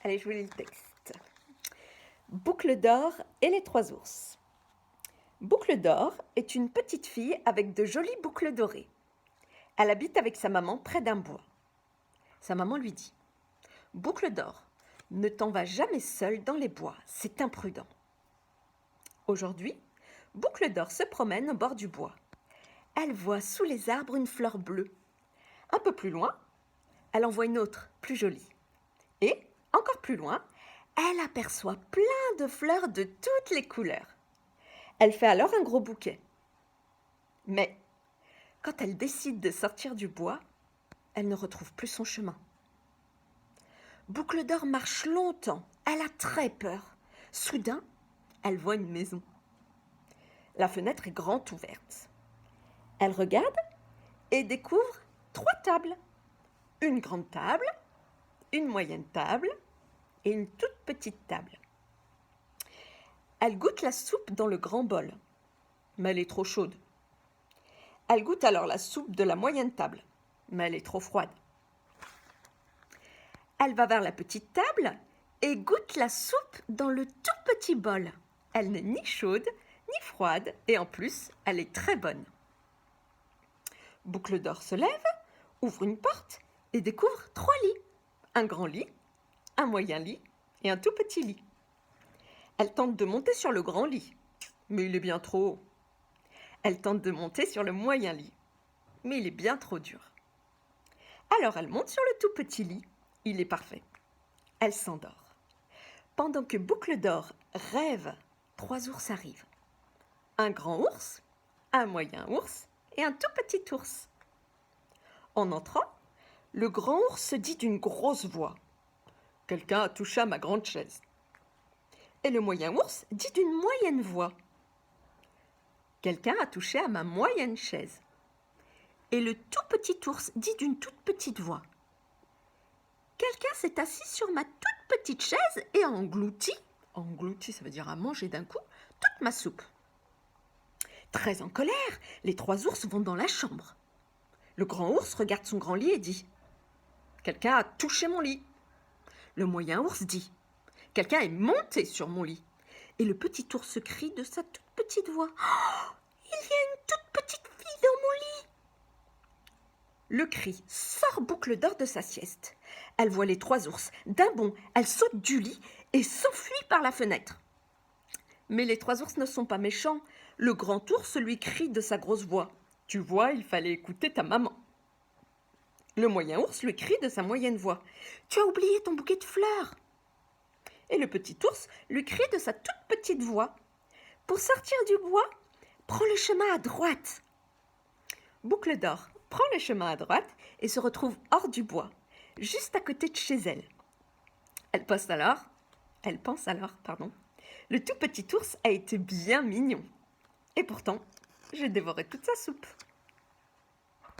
Allez, je vous lis le texte. Boucle d'or et les trois ours. Boucle d'or est une petite fille avec de jolies boucles dorées. Elle habite avec sa maman près d'un bois. Sa maman lui dit: Boucle d'or, ne t'en vas jamais seule dans les bois, c'est imprudent. Aujourd'hui, Boucle d'or se promène au bord du bois. Elle voit sous les arbres une fleur bleue. Un peu plus loin, elle en voit une autre, plus jolie. Et, encore plus loin, elle aperçoit plein de fleurs de toutes les couleurs. Elle fait alors un gros bouquet. Mais, quand elle décide de sortir du bois, elle ne retrouve plus son chemin. Boucle d'or marche longtemps, elle a très peur. Soudain, elle voit une maison. La fenêtre est grande ouverte. Elle regarde et découvre 3 tables. Une grande table, une moyenne table et une toute petite table. Elle goûte la soupe dans le grand bol, mais elle est trop chaude. Elle goûte alors la soupe de la moyenne table, mais elle est trop froide. Elle va vers la petite table et goûte la soupe dans le tout petit bol. Elle n'est ni chaude ni froide et en plus, elle est très bonne. Boucle d'or se lève, ouvre une porte et découvre 3 lits. Un grand lit, un moyen lit et un tout petit lit. Elle tente de monter sur le grand lit, mais il est bien trop haut. Elle tente de monter sur le moyen lit, mais il est bien trop dur. Alors elle monte sur le tout petit lit, il est parfait. Elle s'endort. Pendant que Boucle d'or rêve, 3 ours arrivent. Un grand ours, un moyen ours et un tout petit ours. En entrant, le grand ours se dit d'une grosse voix: Quelqu'un a touché à ma grande chaise. Et le moyen ours dit d'une moyenne voix: Quelqu'un a touché à ma moyenne chaise. Et le tout petit ours dit d'une toute petite voix: Quelqu'un s'est assis sur ma toute petite chaise et a englouti ça veut dire à manger d'un coup, toute ma soupe. Très en colère, les 3 ours vont dans la chambre. Le grand ours regarde son grand lit et dit: Quelqu'un a touché mon lit. Le moyen ours dit: Quelqu'un est monté sur mon lit. Et le petit ours crie de sa toute petite voix: Oh, il y a une toute petite fille dans mon lit. Le cri sort Boucle d'or de sa sieste. Elle voit les 3 ours. D'un bond, elle saute du lit et s'enfuit par la fenêtre. Mais les 3 ours ne sont pas méchants. Le grand ours lui crie de sa grosse voix: Tu vois, il fallait écouter ta maman. Le moyen ours lui crie de sa moyenne voix: Tu as oublié ton bouquet de fleurs. Et le petit ours lui crie de sa toute petite voix: Pour sortir du bois, prends le chemin à droite. Boucle d'or prend le chemin à droite et se retrouve hors du bois, juste à côté de chez elle. Elle pense alors, le tout petit ours a été bien mignon. Et pourtant, j'ai dévoré toute sa soupe.